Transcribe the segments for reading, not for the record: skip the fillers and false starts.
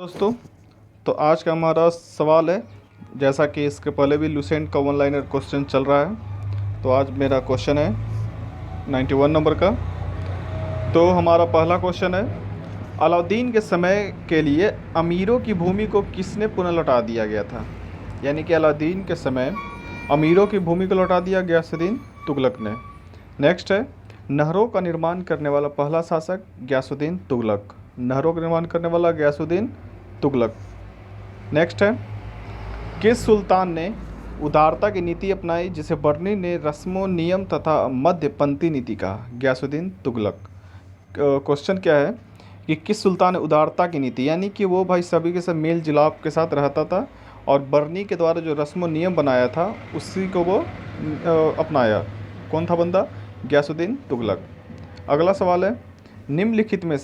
दोस्तों, तो आज का हमारा सवाल है, जैसा कि इसके पहले भी लुसेंट का वन लाइनर क्वेश्चन चल रहा है। तो आज मेरा क्वेश्चन है 91 नंबर का। तो हमारा पहला क्वेश्चन है, अलाउद्दीन के समय के लिए अमीरों की भूमि को किसने पुनः लौटा दिया गया था? यानी कि अलाउद्दीन के समय अमीरों की भूमि को लौटा दिया गयासुद्दीन तुगलक ने। नेक्स्ट है, नहरों का निर्माण करने वाला पहला शासक गयासुद्दीन तुगलक। नहरों का निर्माण करने वाला गयासुद्दीन तुगलक। नेक्स्ट है, किस सुल्तान ने उदारता की नीति अपनाई जिसे बर्नी ने रस्मों नियम तथा मध्यपंथी नीति कहा? गयासुद्दीन तुगलक। क्वेश्चन क्या है कि किस सुल्तान ने उदारता की नीति, यानी कि वो भाई सभी के सब मेल जुलाप के साथ रहता था और बर्नी के द्वारा जो रस्म नियम बनाया था उसी को वो अपनाया। कौन था बंदा? गयासुद्दीन तुगलक। अगला सवाल है, निम्नलिखित में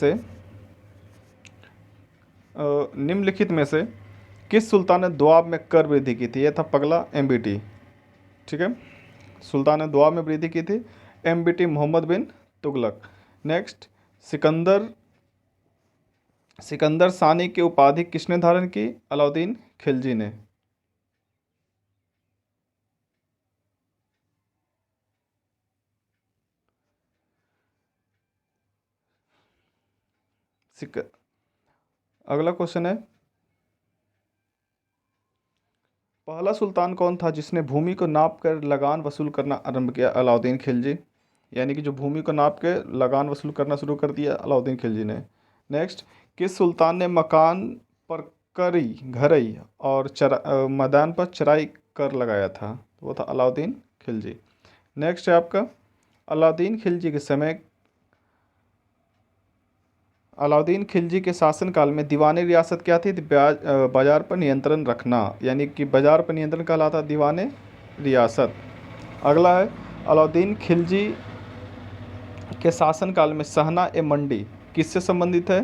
से किस सुल्तान ने दोआब में कर वृद्धि की थी? यह था पगला एमबीटी। ठीक है, सुल्तान ने दोआब में वृद्धि की थी, एमबीटी मोहम्मद बिन तुगलक। नेक्स्ट, सिकंदर सानी की उपाधि किसने धारण की? अलाउद्दीन खिलजी ने। अगला क्वेश्चन है, पहला सुल्तान कौन था जिसने भूमि को नाप कर लगान वसूल करना आरंभ किया? अलाउद्दीन खिलजी। यानी कि जो भूमि को नाप के लगान वसूल करना शुरू कर दिया, अलाउद्दीन खिलजी ने। नेक्स्ट, किस सुल्तान ने मकान पर करी घरई और मैदान पर चराई कर लगाया था? वो था अलाउद्दीन खिलजी। नेक्स्ट है आपका, अलाउद्दीन खिलजी के समय अलाउद्दीन खिलजी के शासनकाल में दीवानी रियासत क्या थी? बाजार पर नियंत्रण रखना, यानी कि बाजार पर नियंत्रण कहलाता दीवाने रियासत। अगला है, अलाउद्दीन खिलजी के शासनकाल में सहना ए मंडी किससे संबंधित है?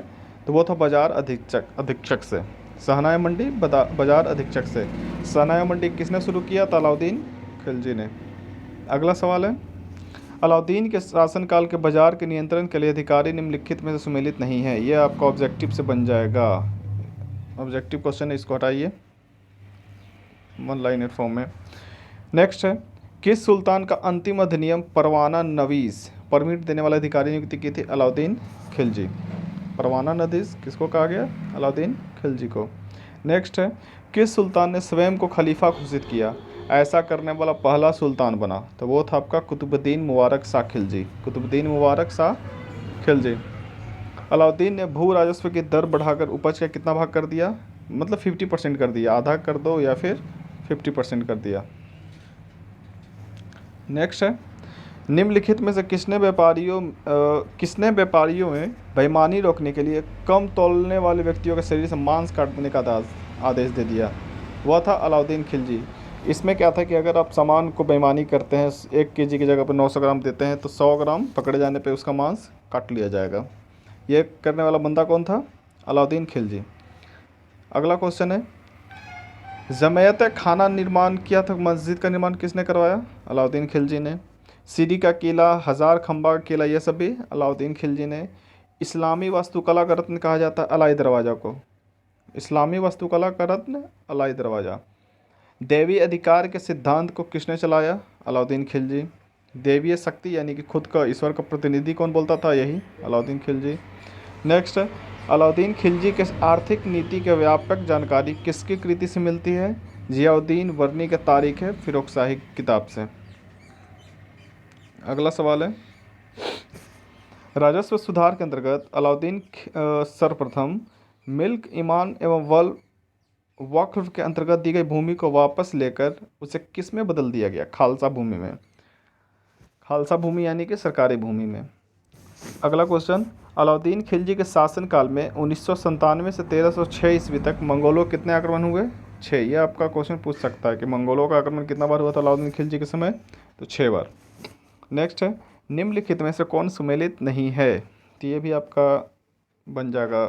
तो वो था बाजार अधीक्षक से। सहना ए मंडी बाजार अधीक्षक से। सहना ए मंडी किसने शुरू किया? था अलाउद्दीन खिलजी ने। अगला सवाल है, अलाउद्दीन के शासनकाल के बाजार के नियंत्रण के लिए अधिकारी निम्नलिखित में से सुमेलित नहीं है। यह आपका ऑब्जेक्टिव से बन जाएगा। ऑब्जेक्टिव क्वेश्चन है, इसको हटाइए वन लाइनर फॉर्म में। नेक्स्ट है, किस सुल्तान का अंतिम अधिनियम परवाना नवीस परमिट देने वाला अधिकारी नियुक्ति की थी? अलाउद्दीन खिलजी। परवाना नवीस किसको कहा गया? अलाउद्दीन खिलजी को। नेक्स्ट है, किस सुल्तान ने स्वयं को खलीफा घोषित किया? ऐसा करने वाला पहला सुल्तान बना, तो वो था आपका कुतुबुद्दीन मुबारक शाह खिलजी। कुतुबुद्दीन मुबारक शाह खिलजी। अलाउद्दीन ने भू राजस्व की दर बढ़ाकर उपज का कितना भाग कर दिया? मतलब 50% कर दिया, आधा कर दो या फिर 50% कर दिया। नेक्स्ट है, निम्नलिखित में से किसने व्यापारियों में बेईमानी रोकने के लिए कम तौलने वाले व्यक्तियों के शरीर से मांस काटने का आदेश दे दिया? वह था अलाउद्दीन खिलजी। इसमें क्या था कि अगर आप सामान को बेईमानी करते हैं, 1 केजी की जगह पर 900 ग्राम देते हैं, तो 100 ग्राम पकड़े जाने पे उसका मांस काट लिया जाएगा। ये करने वाला बंदा कौन था? अलाउद्दीन खिलजी। अगला क्वेश्चन है, जमयत खाना निर्माण किया था, मस्जिद का निर्माण किसने करवाया? अलाउद्दीन खिलजी ने। सीरी का किला, हज़ार खंबा का किला, ये सब भी अलाउद्दीन खिलजी ने। इस्लामी वास्तुकला का रत्न कहा जाता है अलाई दरवाज़ा को। इस्लामी वास्तुकला का रत्न अलाई दरवाज़ा। देवी अधिकार के सिद्धांत को किसने चलाया? अलाउद्दीन खिलजी। देवीय शक्ति यानी कि खुद का ईश्वर का प्रतिनिधि कौन बोलता था? यही अलाउद्दीन खिलजी। नेक्स्ट, अलाउद्दीन खिलजी के आर्थिक नीति के व्यापक जानकारी किसकी कृति से मिलती है? जियाउद्दीन वर्नी के तारीख है फिरोजशाही किताब से। अगला सवाल है, राजस्व सुधार के अंतर्गत अलाउद्दीन सर्वप्रथम मिल्क ईमान एवं वक्फ के अंतर्गत दी गई भूमि को वापस लेकर उसे किस में बदल दिया गया? खालसा भूमि में। खालसा भूमि यानी कि सरकारी भूमि में। अगला क्वेश्चन, अलाउद्दीन खिलजी के शासनकाल में 1997 से 1306 ईस्वी तक मंगोलों कितने आक्रमण हुए? 6। ये आपका क्वेश्चन पूछ सकता है कि मंगोलों का आक्रमण कितना बार हुआ था अलाउद्दीन खिलजी के समय? तो 6 बार। नेक्स्ट है, निम्नलिखित में से कौन सुमेलित नहीं है? तो ये भी आपका बन जाएगा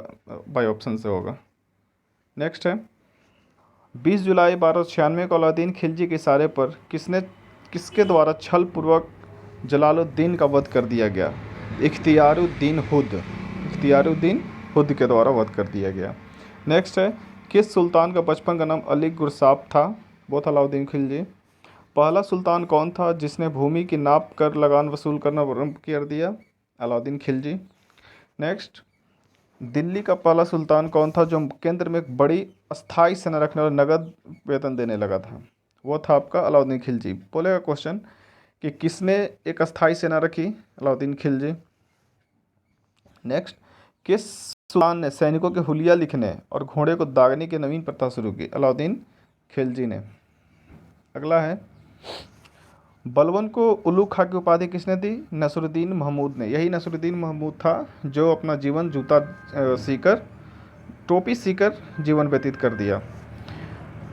बाय ऑप्शन से होगा। नेक्स्ट है, 20 जुलाई 1296 को अलाउद्दीन खिलजी के इशारे पर किसके द्वारा छल पूर्वक जलालुद्दीन का वध कर दिया गया? इख्तियारुद्दीन हुद के द्वारा वध कर दिया गया। नेक्स्ट है, किस सुल्तान का बचपन का नाम अली गुरसाब था? वो था अलाउद्दीन खिलजी। पहला सुल्तान कौन था जिसने भूमि की नाप कर लगान वसूल करना आरंभ कर दिया? अलाउद्दीन खिलजी। नेक्स्ट, दिल्ली का पहला सुल्तान कौन था जो केंद्र में एक बड़ी अस्थाई सेना रखने और नगद वेतन देने लगा था? वो था आपका अलाउद्दीन खिलजी। बोलेगा क्वेश्चन कि किसने एक अस्थाई सेना रखी? अलाउद्दीन खिलजी। नेक्स्ट, किस सुल्तान ने सैनिकों के हुलिया लिखने और घोड़े को दागने की नवीन प्रथा शुरू की? अलाउद्दीन खिलजी ने। अगला है, बलबन को उल्लू खां की उपाधि किसने दी? नसरुद्दीन महमूद ने। यही नसरुद्दीन महमूद था जो अपना जीवन जूता सीकर, टोपी सीकर जीवन व्यतीत कर दिया।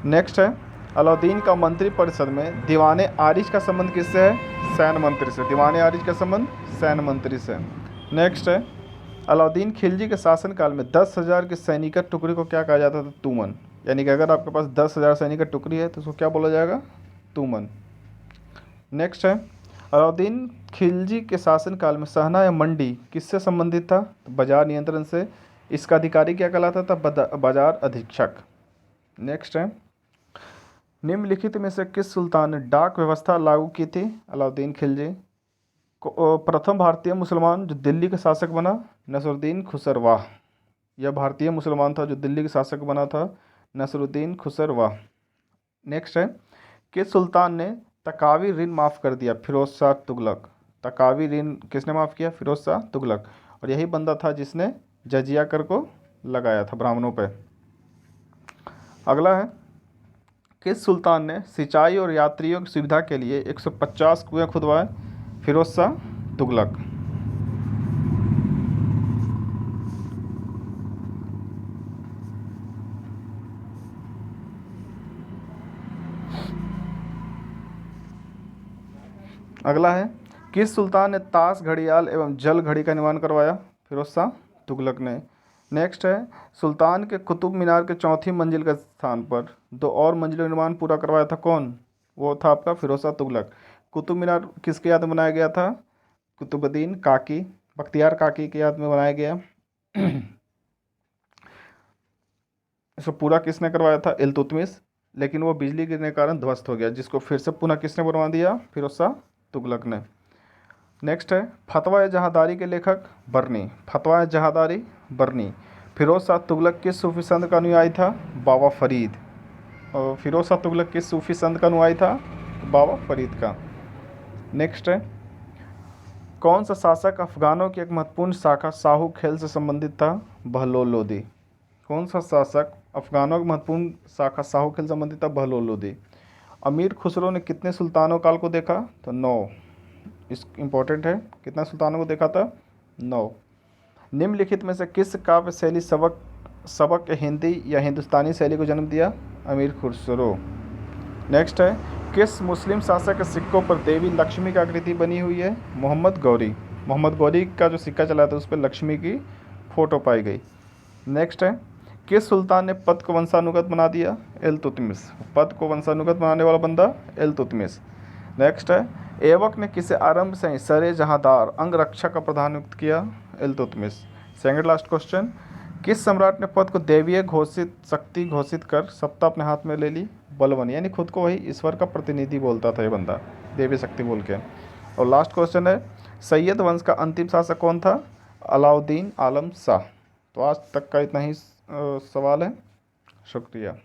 नेक्स्ट है, अलाउद्दीन का मंत्री परिषद में दीवाने आरिज का संबंध किससे है? सैन्य मंत्री से। दीवाने आरिज का संबंध सैन्य मंत्री से। नेक्स्ट है, अलाउद्दीन खिलजी के शासनकाल में 10,000 की सैनिक टुकड़ी को क्या कहा जाता था? तूमन। यानी कि अगर आपके पास 10,000 सैनिक टुकड़ी है तो उसको क्या बोला जाएगा? तूमन। नेक्स्ट है, अलाउद्दीन खिलजी के शासनकाल में सहना या मंडी किससे संबंधित था? तो बाजार नियंत्रण से। इसका अधिकारी क्या कहलाता था? बाजार अधीक्षक। नेक्स्ट है, निम्नलिखित में से किस सुल्तान ने डाक व्यवस्था लागू की थी? अलाउद्दीन खिलजी। प्रथम भारतीय मुसलमान जो दिल्ली का शासक बना? नसरुद्दीन खुसरवाह। यह भारतीय मुसलमान था जो दिल्ली का शासक बना था, नसरुद्दीन खुसरवाह। नेक्स्ट है, किस सुल्तान ने तकावी ऋण माफ़ कर दिया? फिरोज शाह तुगलक। तकावी ऋण किसने माफ़ किया? फिरोज शाह तुगलक। और यही बंदा था जिसने जजिया कर को लगाया था ब्राह्मणों पे। अगला है, किस सुल्तान ने सिंचाई और यात्रियों की सुविधा के लिए 150 कुएं खुदवाए? फिरोज शाह तुगलक। अगला है, किस सुल्तान ने ताश घड़ियाल एवं जल घड़ी का निर्माण करवाया? फिरोज शाह तुगलक ने। नेक्स्ट है, सुल्तान के कुतुब मीनार के चौथी मंजिल के स्थान पर 2 और मंजिलों का निर्माण पूरा करवाया था कौन? वो था आपका फिरोज शाह तुगलक। कुतुब मीनार किसके याद में बनाया गया था? कुतुबुद्दीन काकी, बख्तियार काकी की याद में बनाया गया। इसको पूरा किसने करवाया था? इल्तुतमिश। लेकिन वो बिजली गिरने के कारण ध्वस्त हो गया, जिसको फिर से पुनः किसने बनवा दिया? फिरोज शाह तुगलक ने। नेक्स्ट है, फतवा जहादारी के लेखक? बरनी। फतवा जहादारी, बरनी। फिरोज शाह तुगलक किस सूफी संत का अनुयायी था? बाबा फरीद। और फिरोज शाह तुगलक किस सूफी संत का अनुयायी था? बाबा फरीद का। नेक्स्ट है, कौन सा शासक अफगानों की एक महत्वपूर्ण शाखा साहू खेल से संबंधित था? बहलोल लोदी। कौन सा शासक अफगानों की महत्वपूर्ण शाखा साहू खेल से संबंधित था? बहलोल लोदी। अमीर खुसरो ने कितने सुल्तानों काल को देखा? तो 9। इस इम्पोर्टेंट है, कितना सुल्तानों को देखा था? 9। निम्नलिखित में से किस काव्य शैली सबक हिंदी या हिंदुस्तानी शैली को जन्म दिया? अमीर खुसरो। नेक्स्ट है, किस मुस्लिम शासक के सिक्कों पर देवी लक्ष्मी की आकृति बनी हुई है? मोहम्मद गौरी। मोहम्मद गौरी का जो सिक्का चला था उस पर लक्ष्मी की फ़ोटो पाई गई। नेक्स्ट है, किस सुल्तान ने पद को वंशानुगत बना दिया? इल्तुतमिश। पद को वंशानुगत बनाने वाला बंदा इल्तुतमिश। नेक्स्ट है, ऐबक ने किसे आरंभ से ही सरे जहांदार अंगरक्षक का प्रधान नियुक्त किया? इल्तुतमिश। सेकंड लास्ट क्वेश्चन, किस सम्राट ने पद को दैवीय घोषित शक्ति घोषित कर सत्ता अपने हाथ में ले ली? बलबन। यानी खुद को वही ईश्वर का प्रतिनिधि बोलता था ये बंदा, देवी शक्ति बोल के। और लास्ट क्वेश्चन है, सैयद वंश का अंतिम शासक कौन था? अलाउद्दीन आलम शाह। तो आज तक का इतना ही सवाल है। शुक्रिया।